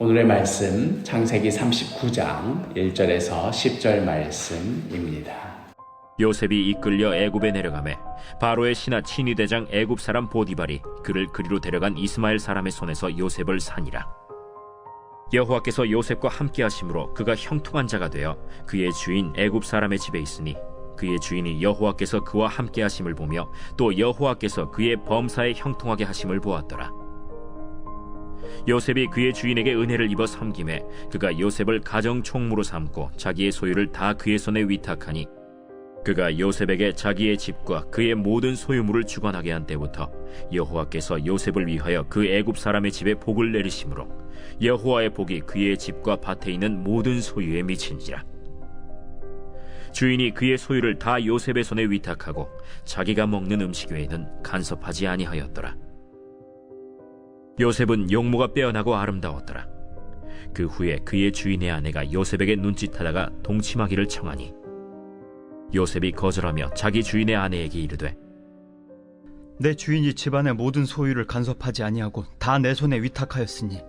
오늘의 말씀 창세기 39장 1절에서 10절 말씀입니다. 요셉이 이끌려 애굽에 내려가매 바로의 신하 친위 대장 애굽 사람 보디발이 그를 그리로 데려간 이스마엘 사람의 손에서 요셉을 산이라. 여호와께서 요셉과 함께 하심으로 그가 형통한 자가 되어 그의 주인 애굽 사람의 집에 있으니 그의 주인이 여호와께서 그와 함께 하심을 보며 또 여호와께서 그의 범사에 형통하게 하심을 보았더라. 요셉이 그의 주인에게 은혜를 입어 섬김에 그가 요셉을 가정 총무로 삼고 자기의 소유를 다 그의 손에 위탁하니 그가 요셉에게 자기의 집과 그의 모든 소유물을 주관하게 한 때부터 여호와께서 요셉을 위하여 그 애굽 사람의 집에 복을 내리심으로 여호와의 복이 그의 집과 밭에 있는 모든 소유에 미친지라. 주인이 그의 소유를 다 요셉의 손에 위탁하고 자기가 먹는 음식 외에는 간섭하지 아니하였더라. 요셉은 용모가 빼어나고 아름다웠더라. 그 후에 그의 주인의 아내가 요셉에게 눈짓하다가 동침하기를 청하니 요셉이 거절하며 자기 주인의 아내에게 이르되 내 주인이 집안의 모든 소유를 간섭하지 아니하고 다 내 손에 위탁하였으니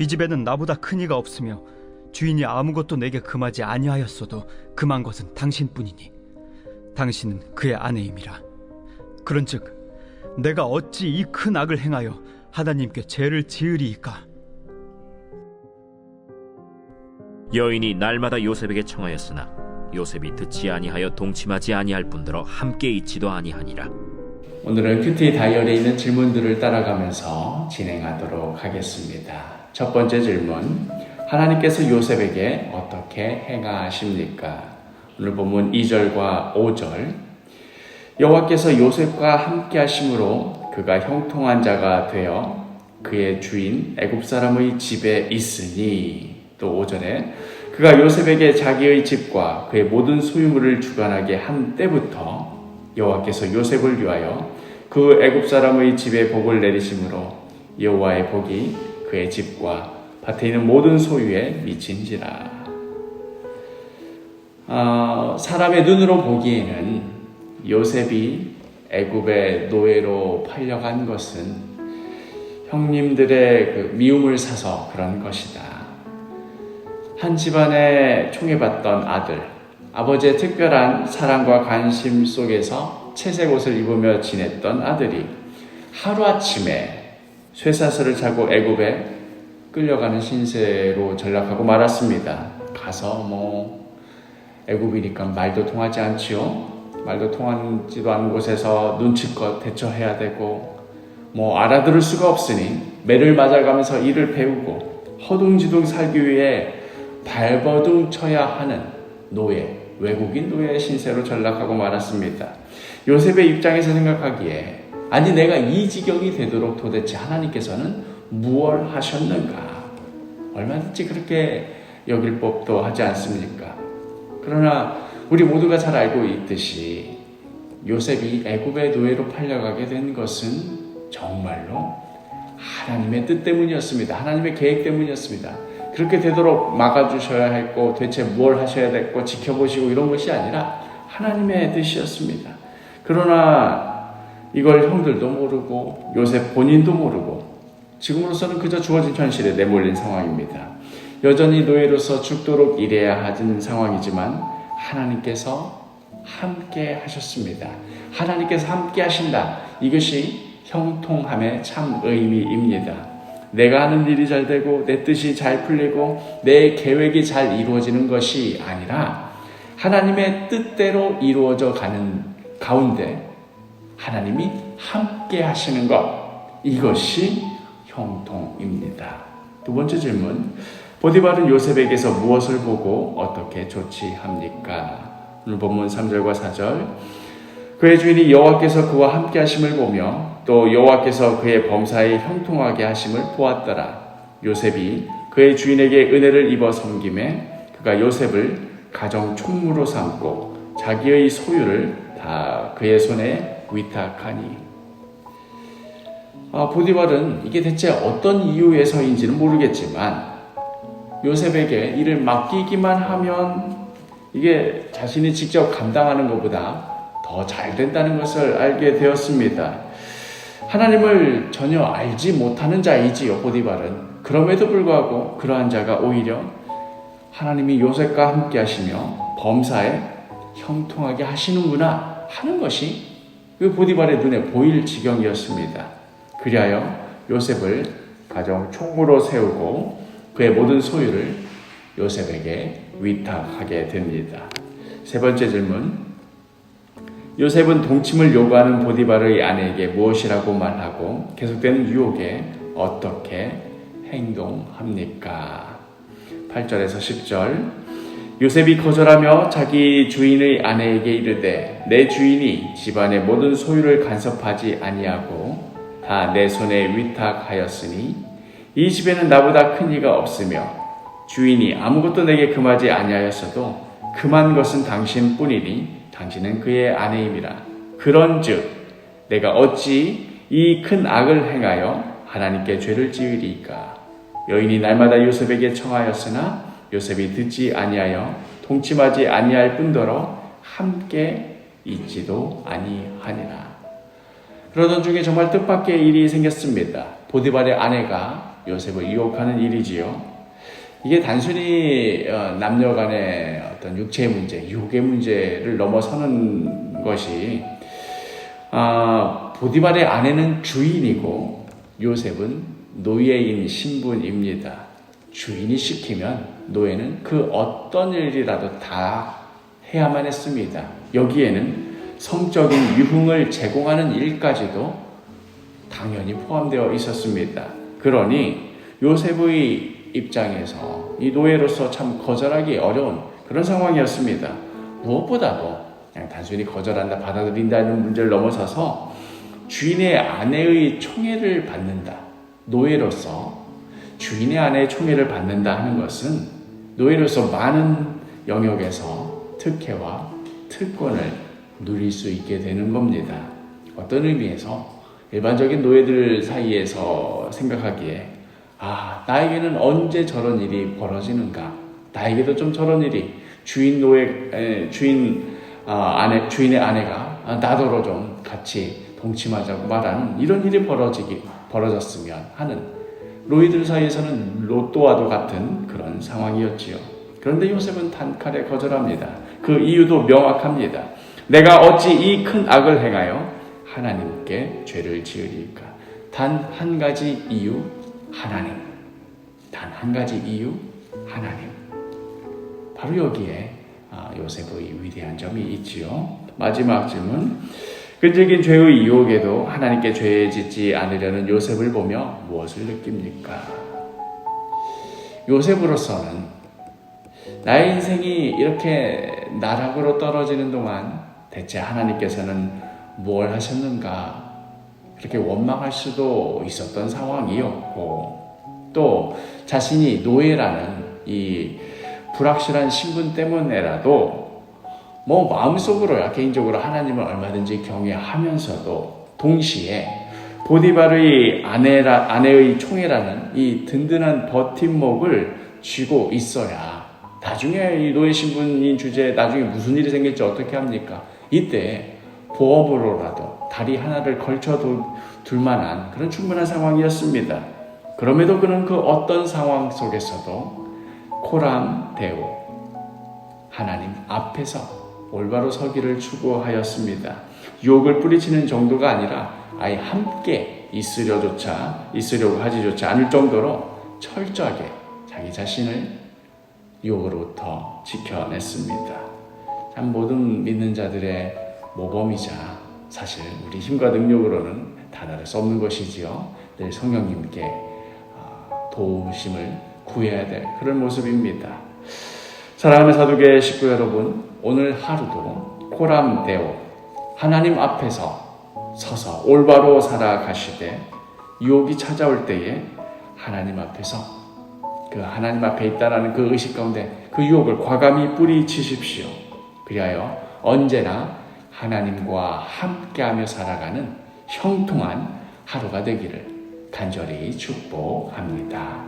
이 집에는 나보다 큰 이가 없으며 주인이 아무것도 내게 금하지 아니하였어도 금한 것은 당신뿐이니 당신은 그의 아내임이라. 그런즉 내가 어찌 이 큰 악을 행하여 하나님께 죄를 지으리이까. 여인이 날마다 요셉에게 청하였으나 요셉이 듣지 아니하여 동침하지 아니할 뿐더러 함께 있지도 아니하니라. 오늘은 큐티 다이어리에 있는 질문들을 따라가면서 진행하도록 하겠습니다. 첫 번째 질문, 하나님께서 요셉에게 어떻게 행하십니까? 오늘 본문 2절과 5절, 여호와께서 요셉과 함께 하심으로 그가 형통한 자가 되어 그의 주인 애굽 사람의 집에 있으니, 또 5절에 그가 요셉에게 자기의 집과 그의 모든 소유물을 주관하게 한 때부터 여호와께서 요셉을 위하여 그 애굽 사람의 집에 복을 내리심으로 여호와의 복이 그의 집과 밭에 있는 모든 소유에 미친지라. 사람의 눈으로 보기에는 요셉이 애굽의 노예로 팔려간 것은 형님들의 그 미움을 사서 그런 것이다. 한 집안에 총애받던 아들, 아버지의 특별한 사랑과 관심 속에서 채색 옷을 입으며 지냈던 아들이 하루아침에 쇠사슬을 차고 애굽에 끌려가는 신세로 전락하고 말았습니다. 가서 애굽이니까 말도 통하지 않지요. 말도 통하지도 않은 곳에서 눈치껏 대처해야 되고 알아들을 수가 없으니 매를 맞아가면서 일을 배우고 허둥지둥 살기 위해 발버둥 쳐야 하는 노예, 외국인 노예의 신세로 전락하고 말았습니다. 요셉의 입장에서 생각하기에 아니 내가 이 지경이 되도록 도대체 하나님께서는 무엇을 하셨는가? 얼마든지 그렇게 여길 법도 하지 않습니까? 그러나 우리 모두가 잘 알고 있듯이 요셉이 애굽의 노예로 팔려가게 된 것은 정말로 하나님의 뜻 때문이었습니다. 하나님의 계획 때문이었습니다. 그렇게 되도록 막아주셔야 했고 대체 뭘 하셔야 됐고 지켜보시고 이런 것이 아니라 하나님의 뜻이었습니다. 그러나 이걸 형들도 모르고 요셉 본인도 모르고 지금으로서는 그저 주어진 현실에 내몰린 상황입니다. 여전히 노예로서 죽도록 일해야 하는 상황이지만 하나님께서 함께 하셨습니다. 하나님께서 함께 하신다. 이것이 형통함의 참 의미입니다. 내가 하는 일이 잘 되고 내 뜻이 잘 풀리고 내 계획이 잘 이루어지는 것이 아니라 하나님의 뜻대로 이루어져 가는 가운데 하나님이 함께 하시는 것, 이것이 형통입니다. 두 번째 질문, 보디발은 요셉에게서 무엇을 보고 어떻게 조치합니까? 오늘 본문 3절과 4절, 그의 주인이 여호와께서 그와 함께 하심을 보며 또 여호와께서 그의 범사에 형통하게 하심을 보았더라. 요셉이 그의 주인에게 은혜를 입어 섬김에 그가 요셉을 가정 총무로 삼고 자기의 소유를 다 그의 손에 위탁하니. 보디발은 이게 대체 어떤 이유에서인지는 모르겠지만 요셉에게 일을 맡기기만 하면 이게 자신이 직접 감당하는 것보다 더 잘 된다는 것을 알게 되었습니다. 하나님을 전혀 알지 못하는 자이지요, 보디발은. 그럼에도 불구하고 그러한 자가 오히려 하나님이 요셉과 함께 하시며 범사에 형통하게 하시는구나 하는 것이 그 보디발의 눈에 보일 지경이었습니다. 그리하여 요셉을 가정 총무로 세우고 그의 모든 소유를 요셉에게 위탁하게 됩니다. 세 번째 질문. 요셉은 동침을 요구하는 보디발의 아내에게 무엇이라고 말하고 계속되는 유혹에 어떻게 행동합니까? 8절에서 10절. 요셉이 거절하며 자기 주인의 아내에게 이르되 내 주인이 집안의 모든 소유를 간섭하지 아니하고 다 내 손에 위탁하였으니 이 집에는 나보다 큰 이가 없으며 주인이 아무것도 내게 금하지 아니하였어도 금한 것은 당신뿐이니 당신은 그의 아내임이라. 그런즉 내가 어찌 이 큰 악을 행하여 하나님께 죄를 지으리이까. 여인이 날마다 요셉에게 청하였으나 요셉이 듣지 아니하여 동침하지 아니할 뿐더러 함께 있지도 아니하니라. 그러던 중에 정말 뜻밖의 일이 생겼습니다. 보디발의 아내가 요셉을 유혹하는 일이지요. 이게 단순히 남녀 간의 어떤 육체의 문제, 유혹의 문제를 넘어서는 것이 보디발의 아내는 주인이고 요셉은 노예인 신분입니다. 주인이 시키면 노예는 그 어떤 일이라도 다 해야만 했습니다. 여기에는 성적인 유흥을 제공하는 일까지도 당연히 포함되어 있었습니다. 그러니 요셉의 입장에서 이 노예로서 참 거절하기 어려운 그런 상황이었습니다. 무엇보다도 그냥 단순히 거절한다, 받아들인다는 문제를 넘어서서 주인의 아내의 총애를 받는다, 노예로서 주인의 아내의 총애를 받는다 하는 것은 노예로서 많은 영역에서 특혜와 특권을 누릴 수 있게 되는 겁니다. 어떤 의미에서 일반적인 노예들 사이에서 생각하기에 나에게는 언제 저런 일이 벌어지는가? 나에게도 좀 저런 일이 주인의 아내가 나더러 좀 같이 동침하자고 말하는 이런 일이 벌어졌으면 하는 노예들 사이에서는 로또와도 같은 그런 상황이었지요. 그런데 요셉은 단칼에 거절합니다. 그 이유도 명확합니다. 내가 어찌 이 큰 악을 행하여 하나님께 죄를 지으리까? 단 한 가지 이유, 하나님. 단 한 가지 이유, 하나님. 바로 여기에 요셉의 위대한 점이 있지요. 마지막 질문. 끈질긴 죄의 유혹에도 하나님께 죄 짓지 않으려는 요셉을 보며 무엇을 느낍니까? 요셉으로서는 나의 인생이 이렇게 나락으로 떨어지는 동안 대체 하나님께서는 무엇을 하셨는가? 그렇게 원망할 수도 있었던 상황이었고, 또 자신이 노예라는 이 불확실한 신분 때문에라도 마음속으로야 개인적으로 하나님을 얼마든지 경외하면서도 동시에 보디발의 아내의 총애라는 이 든든한 버팀목을 쥐고 있어야 나중에 이 노예 신분인 주제에 나중에 무슨 일이 생길지 어떻게 합니까? 이때 보험으로라도 다리 하나를 걸쳐 둘 만한 그런 충분한 상황이었습니다. 그럼에도 그는 그 어떤 상황 속에서도 코람데오 하나님 앞에서 올바로 서기를 추구하였습니다. 유혹을 뿌리치는 정도가 아니라 아예 함께 있으려고 하지조차 않을 정도로 철저하게 자기 자신을 유혹으로부터 지켜냈습니다. 참 모든 믿는 자들의 모범이자 사실 우리 힘과 능력으로는 다다를 수 없는 것이지요. 늘 성령님께 도우심을 구해야 될 그런 모습입니다. 사랑하는 사두개 식구 여러분, 오늘 하루도 코람데오 하나님 앞에서 서서 올바로 살아가시되 유혹이 찾아올 때에 하나님 앞에서 그 하나님 앞에 있다라는 그 의식 가운데 그 유혹을 과감히 뿌리치십시오. 그리하여 언제나 하나님과 함께하며 살아가는 형통한 하루가 되기를 간절히 축복합니다.